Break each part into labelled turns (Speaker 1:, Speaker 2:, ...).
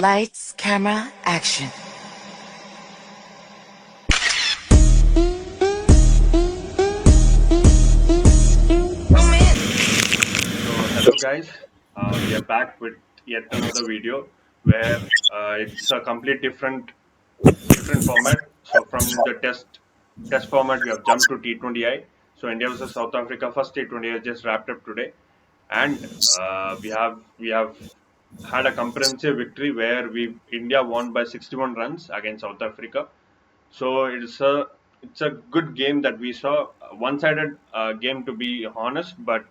Speaker 1: Lights, camera, action.
Speaker 2: So, hello guys, we are back with yet another video where it's a complete different format. So, from the test format, we have jumped to T20I. So, India versus South Africa first T20I just wrapped up today, and we have had a comprehensive victory where we India won by 61 runs against South Africa. So it's a good game that we saw. One-sided game to be honest, but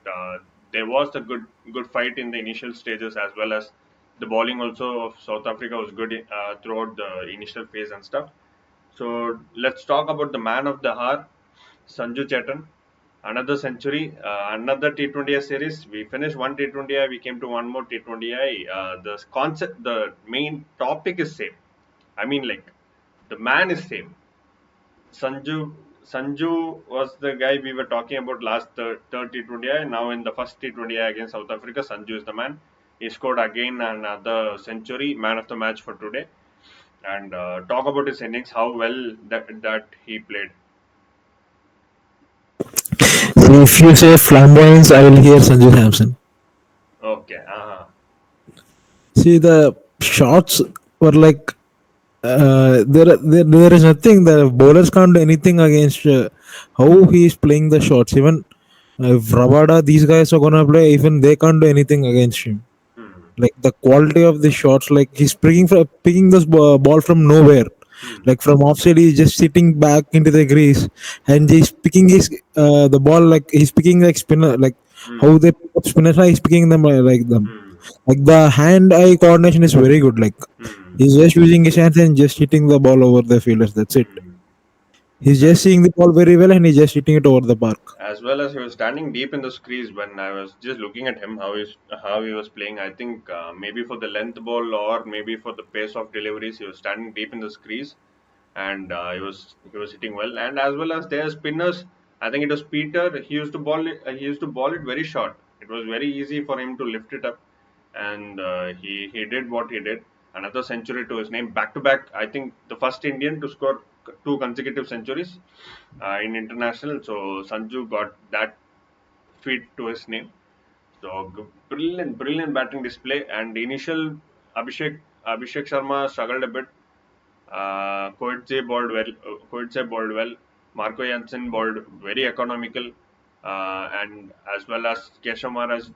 Speaker 2: there was a good fight in the initial stages as well as the bowling also of South Africa was good throughout the initial phase and stuff. So let's talk about the man of the hour, Sanju Chetan. Another century, another T20I series. We finished one T20I. We came to one more T20I. The concept, the main topic is same. I mean, like the man is same. Sanju Sanju was the guy we were talking about last third T20I. Now in the first T20I against South Africa, Sanju is the man. He scored again another century, man of the match for today. And talk about his innings, how well that he played.
Speaker 3: So if you say flamboyance, I will hear Sanju Samson.
Speaker 2: Okay,
Speaker 3: See, the shots were like there is nothing. The bowlers can't do anything against how he is playing the shots. Even if Rabada, these guys are gonna play, even they can't do anything against him.
Speaker 2: hmm,
Speaker 3: Like the quality of the shots, like he's picking this ball from nowhere.
Speaker 2: hmm,
Speaker 3: Like from offside, he's just sitting back into the crease, and he's picking his the ball like he's picking like spinner, like how
Speaker 2: hmm,
Speaker 3: they pick up spinners. He's picking them like them.
Speaker 2: hmm,
Speaker 3: Like the hand-eye coordination is very good. Like
Speaker 2: hmm,
Speaker 3: he's just using his hands and just hitting the ball over the fielders. That's it.
Speaker 2: hmm.
Speaker 3: He's just
Speaker 2: And
Speaker 3: seeing the ball very well and he's just hitting it over the park.
Speaker 2: as well as he was standing deep in the crease when I was just looking at him how he was playing. I think maybe for the length ball or maybe for the pace of deliveries, he was standing deep in the crease and he was hitting well. And as well as their spinners, I think it was Peter. He used to ball it very short. It was very easy for him to lift it up, and he did what he did. Another century to his name, back to back. I think the first Indian to score two consecutive centuries in international. So Sanju got that feat to his name. So brilliant batting display. And the initial Abhishek Sharma struggled a bit. Coetzee bowled well. Marco Jansen bowled very economical, and as well as Keshav Maharaj,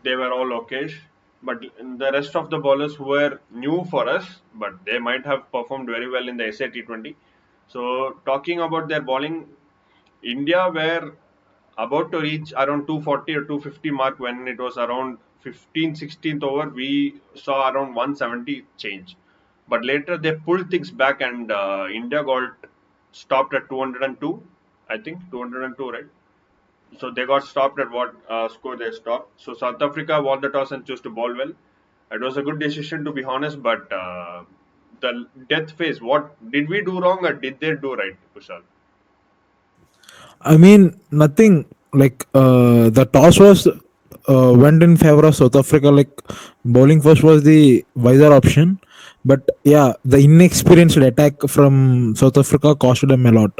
Speaker 2: they were all okayish. But the rest of the bowlers who were new for us, but they might have performed very well in the SA T20. So talking about their bowling, India were about to reach around 240 or 250 mark when it was around 15th, 16th over. We saw around 170 change. But later they pulled things back and India got stopped at 202. I think 202, right? So they got stopped at what score they stopped. So South Africa won the toss and chose to bowl well. It was a good decision to be honest, but the death phase, what did we do wrong or did they do right, Kushal?
Speaker 3: I mean, nothing like the toss was went in favor of South Africa. Like bowling first was the wiser option, but yeah, the inexperienced attack from South Africa cost them a lot.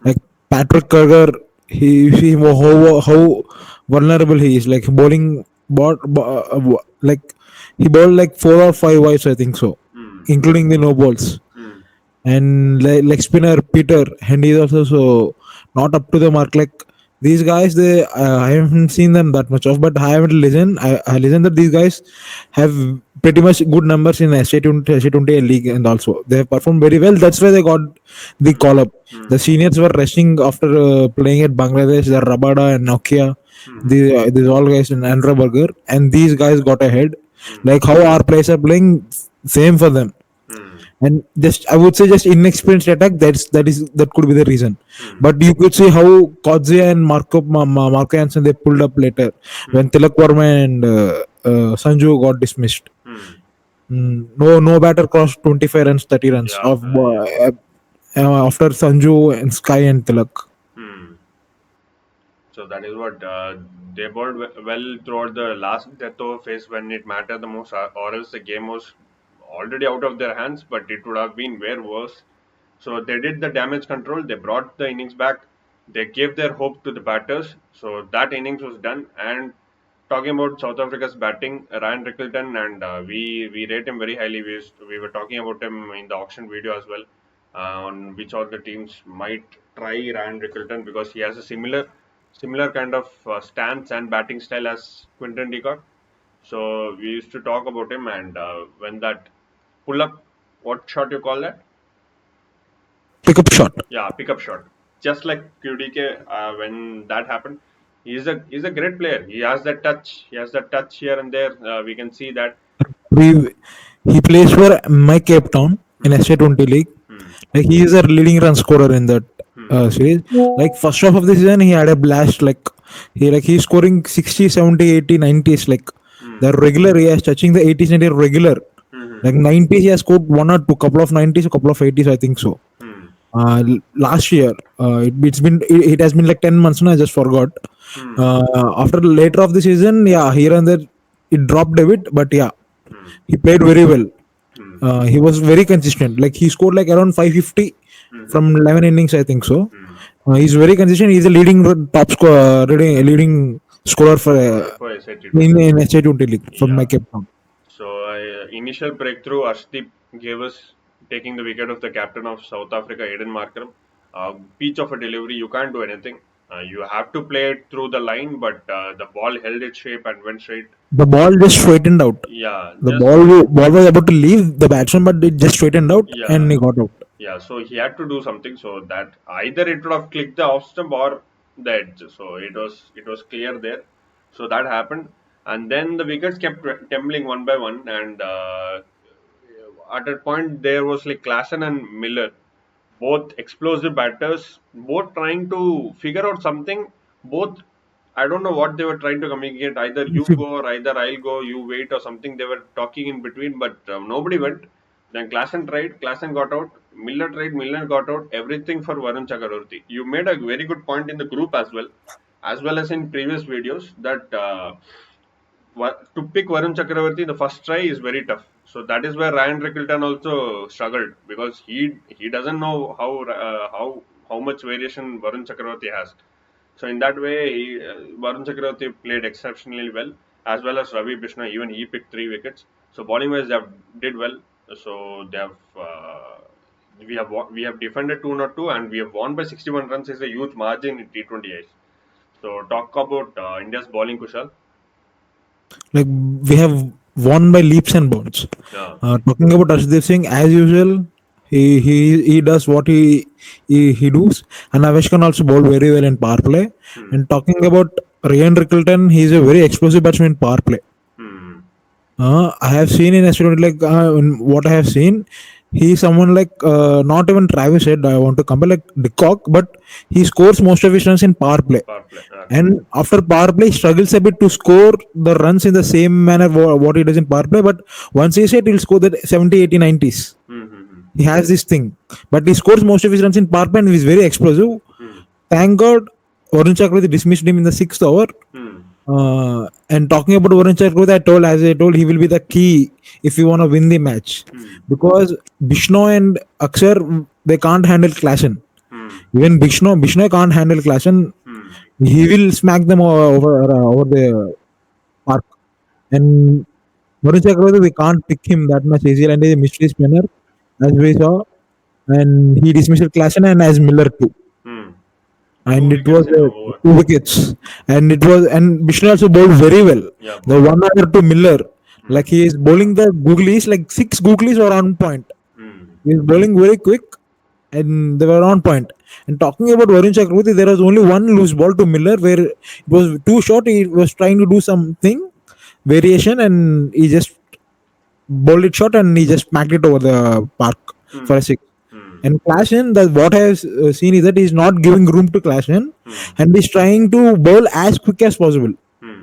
Speaker 3: Like Patrick Kerger, he how vulnerable he is. Like bowling, like he bowled like 4 or 5 wides, I think so,
Speaker 2: Hmm.
Speaker 3: including the no balls.
Speaker 2: Hmm.
Speaker 3: And leg spinner Peter, and he's also so not up to the mark. Like these guys, they I haven't seen them that much of, but I haven't listened. I listened that these guys have pretty much good numbers in SA20 league, and also they have performed very well. That's why they got the
Speaker 2: Hmm.
Speaker 3: call up.
Speaker 2: Hmm.
Speaker 3: The seniors were rushing after playing at Bangladesh. The Rabada and Nokia,
Speaker 2: Hmm.
Speaker 3: these all guys in Andra Burger, and these guys got ahead.
Speaker 2: Hmm.
Speaker 3: Like how our players are playing, same for them.
Speaker 2: Hmm.
Speaker 3: And just I would say just inexperienced attack. That could be the reason.
Speaker 2: Hmm.
Speaker 3: But you could see how Kodze and Marco Jansen they pulled up later
Speaker 2: Hmm.
Speaker 3: when Tilak Verma and Sanju got dismissed.
Speaker 2: Hmm.
Speaker 3: No batter crossed 25 runs, 30 runs
Speaker 2: Yeah.
Speaker 3: of
Speaker 2: Yeah.
Speaker 3: after Sanju and Sky and Tilak.
Speaker 2: Hmm. So that is what they bowled well throughout the last death over phase when it mattered the most, or else the game was already out of their hands, but it would have been way worse. So they did the damage control. They brought the innings back. They gave their hope to the batters. So that innings was done. And talking about South Africa's batting, Ryan Rickelton, and we rate him very highly. We were talking about him in the auction video as well, on which all the teams might try Ryan Rickelton because he has a similar kind of stance and batting style as Quinton de Kock. So we used to talk about him, and when that pull up, what shot you call that?
Speaker 3: Pickup shot.
Speaker 2: Yeah, pickup shot. Just like QDK, when that happened, he's a great player. He has that touch. He has that touch here and there. We can see that.
Speaker 3: We He plays for my Cape Town in
Speaker 2: Hmm,
Speaker 3: SA20 league.
Speaker 2: hmm,
Speaker 3: Like he is a leading run scorer in that
Speaker 2: hmm,
Speaker 3: series. Like first half of the season, he had a blast. He's scoring 60, 70, 80, 90s. Like
Speaker 2: hmm,
Speaker 3: the regular, he is touching the 80s, 90 regular. Like
Speaker 2: hmm,
Speaker 3: 90s, he has scored one or two, couple of 90s, a couple of 80s, I think so.
Speaker 2: hmm,
Speaker 3: Last year, it has been like 10 months now. I just forgot.
Speaker 2: hmm,
Speaker 3: After later of the season, yeah, here and there it dropped a bit, but yeah,
Speaker 2: hmm,
Speaker 3: he played very well.
Speaker 2: hmm,
Speaker 3: He was very consistent. Like he scored like around 550
Speaker 2: hmm, hmm,
Speaker 3: from 11 innings, I think so.
Speaker 2: hmm.
Speaker 3: He's very consistent. He's a top scorer, leading scorer for
Speaker 2: For SA T20.
Speaker 3: in SA20 league from my
Speaker 2: Yeah.
Speaker 3: Cape Town.
Speaker 2: So initial breakthrough, Arshdeep gave us taking the wicket of the captain of South Africa, Aiden Markram. Peach of a delivery, you can't do anything. You have to play it through the line, but the ball held its shape and went straight.
Speaker 3: The ball just straightened out.
Speaker 2: Yeah,
Speaker 3: The
Speaker 2: just
Speaker 3: ball was about to leave the batsman, but it just straightened out and
Speaker 2: yeah,
Speaker 3: he got out.
Speaker 2: yeah. So he had to do something so that either it would have clicked the off stump or the edge. So it was clear there. So that happened, and then the wickets kept tumbling one by one, and at that point there was like Klassen and Miller, both explosive batters, both trying to figure out something. Both, I don't know what they were trying to communicate. Either you go or either I'll go. You wait or something. They were talking in between, but nobody went. Then Klassen tried. Klassen got out. Miller tried. Miller got out. Everything for Varun Chakravarti. You made a very good point in the group as well as in previous videos that. To pick Varun Chakravarti in the first try is very tough. So that is where Ryan Rickelton also struggled because he doesn't know how much variation Varun Chakravarti has. So in that way, Varun Chakravarti played exceptionally well as Ravi Krishna. Even he picked 3 wickets. So bowling wise, they did well. So they have. We have defended 202 and we have won by 61 runs is a huge margin in T20I. So talk about India's bowling, Kushal.
Speaker 3: Like we have won by leaps and bounds.
Speaker 2: Yeah.
Speaker 3: Talking about Arshdeep Singh, as usual, he does what he does, and Avesh can also bowl very well in power play.
Speaker 2: Hmm.
Speaker 3: And talking about Ryan Rickelton, he is a very explosive batsman in power play.
Speaker 2: Hmm.
Speaker 3: I have seen in a student in what I have seen, he's someone like not even Travis said I want to compare like De Kock, but he scores most of his runs in power play.
Speaker 2: Power play. Okay.
Speaker 3: And after power play, he struggles a bit to score the runs in the same manner what he does in power play. But once he said he'll score that 70, 80, 90s.
Speaker 2: Hmm. Hmm.
Speaker 3: He has this thing. But he scores most of his runs in power play and he's very explosive.
Speaker 2: Hmm.
Speaker 3: Thank God Varun Chakravarti dismissed him in the 6th over.
Speaker 2: Hmm.
Speaker 3: And talking about Varun Chakravarti, as I told, he will be the key if you want to win the match.
Speaker 2: Hmm.
Speaker 3: Because Bishno and Akshar, they can't handle Klassen.
Speaker 2: Hmm.
Speaker 3: Even Bishno can't handle Klassen.
Speaker 2: Hmm.
Speaker 3: He will smack them over the park. And Varun Chakravarti, we can't pick him that much easily. And he's a mystery spinner, as we saw. And he dismissed Klassen and as Miller too.
Speaker 2: Hmm. Two
Speaker 3: And it was
Speaker 2: wickets in a over.
Speaker 3: 2 wickets. And Vishnu also bowled very well.
Speaker 2: Yeah.
Speaker 3: The 1 hour to Miller,
Speaker 2: Hmm.
Speaker 3: like he is bowling the googlies, like 6 googlies are on point.
Speaker 2: Hmm.
Speaker 3: He is bowling very quick, and they were on point. And talking about Varun Chakravarti, there was only one loose ball to Miller where it was too short. He was trying to do something variation, and he just bowled it short, and he just smacked it over the park
Speaker 2: Hmm.
Speaker 3: for a 6.
Speaker 2: Hmm.
Speaker 3: And Klassen, that what I have seen is that he's not giving room to Klassen,
Speaker 2: Hmm.
Speaker 3: and he's trying to bowl as quick as possible
Speaker 2: Hmm.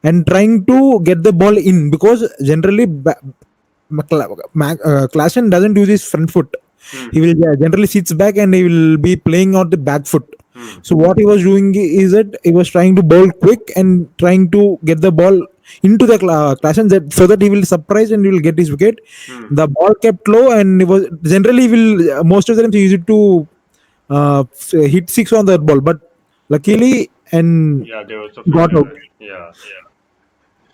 Speaker 3: and trying to get the ball in because generally Klassen doesn't use his front foot.
Speaker 2: Hmm.
Speaker 3: He will generally sits back and he will be playing out the back foot.
Speaker 2: Hmm.
Speaker 3: So what he was doing is that he was trying to bowl quick and trying to get the ball into the clash, and that so that he will surprise and he will get his wicket.
Speaker 2: Hmm.
Speaker 3: The ball kept low, and it was generally will most of the times he used to hit six on that ball, but luckily and
Speaker 2: Yeah, they also
Speaker 3: got
Speaker 2: fielded
Speaker 3: out.
Speaker 2: it. Yeah.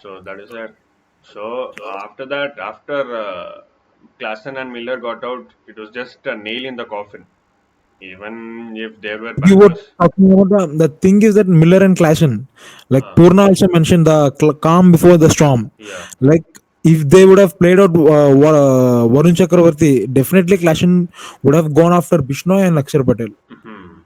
Speaker 2: So that is it. So after that, after Klassen and Miller got out, it was just a nail in the coffin. Even if there were
Speaker 3: You were
Speaker 2: batters,
Speaker 3: talking about the thing is that Miller and Klassen, like
Speaker 2: uh,
Speaker 3: Purna also mentioned the calm before the storm.
Speaker 2: yeah,
Speaker 3: Like if they would have played out Varun Chakravarti, definitely Klassen would have gone after Bishnoi and Akshar Patel.
Speaker 2: hmm,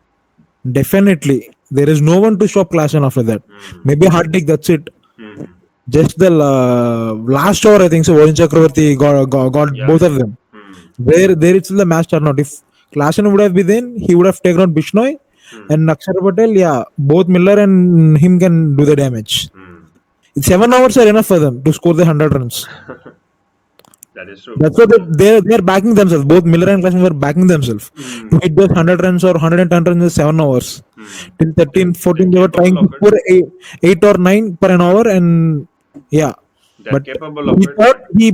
Speaker 3: Definitely, there is no one to stop Klassen after that.
Speaker 2: hmm,
Speaker 3: Maybe Hardik, that's it.
Speaker 2: hmm,
Speaker 3: Just the last over, I think so. Varun Chakravarti got
Speaker 2: yeah,
Speaker 3: both of them.
Speaker 2: hmm,
Speaker 3: There it's the match turnout. If Klassen would have been in, he would have taken out Bishnoi
Speaker 2: hmm,
Speaker 3: and Akshar Patel. Yeah, both Miller and him can do the damage.
Speaker 2: hmm.
Speaker 3: 7 hours are enough for them to score the 100 runs.
Speaker 2: That is true.
Speaker 3: That's what they're backing themselves. Both Miller and Klassen were backing themselves to
Speaker 2: Hmm,
Speaker 3: hit those 100 runs or 110 runs in 7 hours.
Speaker 2: hmm.
Speaker 3: Till 13,
Speaker 2: They're
Speaker 3: 14, they were trying
Speaker 2: capable
Speaker 3: to
Speaker 2: of it.
Speaker 3: score eight or nine per an hour, and yeah.
Speaker 2: They're
Speaker 3: But
Speaker 2: capable of
Speaker 3: he
Speaker 2: it,
Speaker 3: thought
Speaker 2: but
Speaker 3: he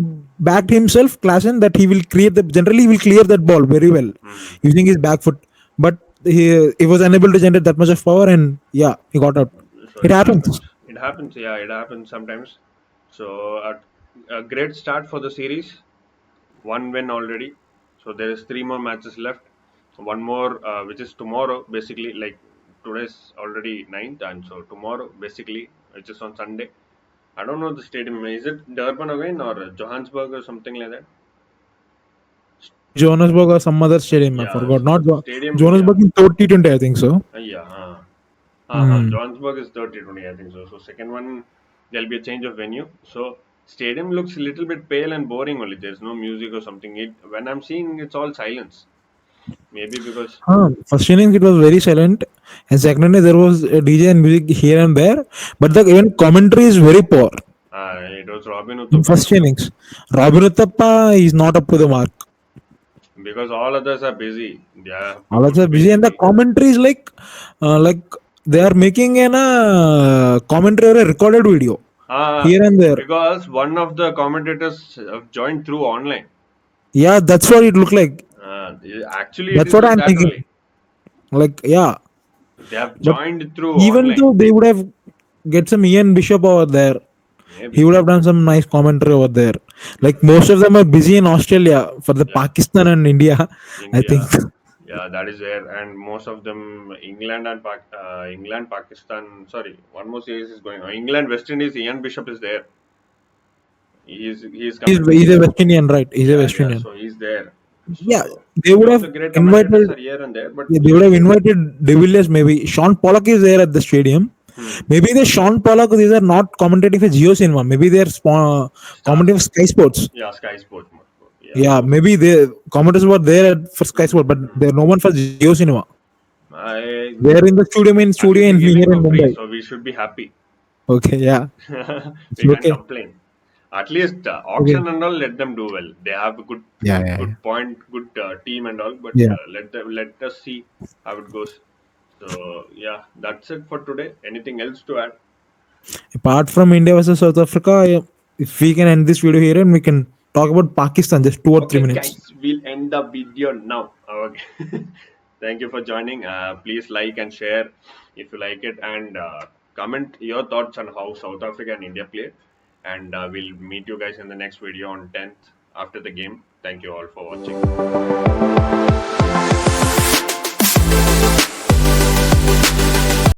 Speaker 3: backed himself, Klassen, that he will create the generally he will clear that ball very well
Speaker 2: hmm.
Speaker 3: using his back foot. But he was unable to generate that much of power, and yeah, he got out.
Speaker 2: So
Speaker 3: It
Speaker 2: it
Speaker 3: happens.
Speaker 2: happens. It happens. Yeah, it happens sometimes. So a great start for the series. One win already. So there is three more matches left. One more, which is tomorrow, basically. Like today's already ninth, and so tomorrow, basically, which is on Sunday. I don't know the stadium. Is it Durban again or Johannesburg or something like that?
Speaker 3: Maybe Johannesburg or some other stadium. I
Speaker 2: Yeah,
Speaker 3: forgot. Not
Speaker 2: stadium. Yeah,
Speaker 3: Johannesburg in T20, I think so.
Speaker 2: yeah.
Speaker 3: Hmm.
Speaker 2: Johannesburg is 30-20, I think so. So second one, there'll be a change of venue. So stadium looks a little bit pale and boring only. There's no music or something. When I'm seeing, it's all silence. Maybe because
Speaker 3: First innings it was very silent, and secondly there was a DJ and music here and there, but the even commentary is very poor
Speaker 2: it was Robin
Speaker 3: in
Speaker 2: Uthappa.
Speaker 3: first innings. Robin Uthappa is not up to the mark.
Speaker 2: Because all others are busy. They have to
Speaker 3: All
Speaker 2: put
Speaker 3: are busy, and the
Speaker 2: basically.
Speaker 3: commentary is like they are making an commentary or a recorded video
Speaker 2: Uh,
Speaker 3: here and there.
Speaker 2: because one of the commentators have joined through online.
Speaker 3: Yeah, that's what it looked like.
Speaker 2: Actually, it
Speaker 3: That's
Speaker 2: is
Speaker 3: what
Speaker 2: like
Speaker 3: I'm
Speaker 2: that
Speaker 3: thinking.
Speaker 2: only.
Speaker 3: Like yeah,
Speaker 2: They have
Speaker 3: but
Speaker 2: joined through
Speaker 3: even
Speaker 2: online.
Speaker 3: though they would have get some Ian Bishop over there, he
Speaker 2: Maybe.
Speaker 3: would have done some nice commentary over there. Like
Speaker 2: Hmm.
Speaker 3: most of them are busy in Australia for the
Speaker 2: Yeah.
Speaker 3: Pakistan and India, I think.
Speaker 2: India, yeah, that is there, and most of them England and England, Pakistan. Sorry, one more series is going on. England, West Indies. Ian Bishop is there. He's
Speaker 3: He's,
Speaker 2: coming.
Speaker 3: he's a West Indian, right? He's a
Speaker 2: Yeah,
Speaker 3: West
Speaker 2: yeah.
Speaker 3: Indian.
Speaker 2: So he's there.
Speaker 3: Yeah,
Speaker 2: So
Speaker 3: they
Speaker 2: few
Speaker 3: would
Speaker 2: of
Speaker 3: have
Speaker 2: the great commentators
Speaker 3: invited.
Speaker 2: are here and there, but
Speaker 3: Yeah, they would
Speaker 2: still.
Speaker 3: have invited De Villiers. Maybe Sean Pollock is there at the stadium.
Speaker 2: Hmm.
Speaker 3: Maybe the Sean Pollock, these are not commentating for Geo Cinema. Maybe they're
Speaker 2: Stars.
Speaker 3: commentating for Sky Sports.
Speaker 2: Yeah, Sky Sports. More. Yeah.
Speaker 3: Yeah, maybe the commentators were there for Sky Sports, but
Speaker 2: Hmm.
Speaker 3: there's no one for Geo Cinema.
Speaker 2: I
Speaker 3: They're in the
Speaker 2: At least
Speaker 3: studio
Speaker 2: they're
Speaker 3: in
Speaker 2: giving
Speaker 3: here in
Speaker 2: for free,
Speaker 3: Mumbai.
Speaker 2: so we should be happy.
Speaker 3: Okay, yeah, it's
Speaker 2: We can't
Speaker 3: okay.
Speaker 2: complain. At least
Speaker 3: Okay.
Speaker 2: auction and all, let them do well. They have a
Speaker 3: Yeah, yeah, yeah.
Speaker 2: good point, good team and all. But
Speaker 3: Yeah.
Speaker 2: let us see how it goes. So yeah, that's it for today. Anything else to add?
Speaker 3: Apart from India versus South Africa, if we can end this video here and we can talk about Pakistan just 2 or 3 minutes.
Speaker 2: Okay, guys, we'll end the video now. Okay. Thank you for joining. Please like and share if you like it, and comment your thoughts on how South Africa and India played. And we'll meet you guys in the next video on 10th after the game. Thank you all for watching.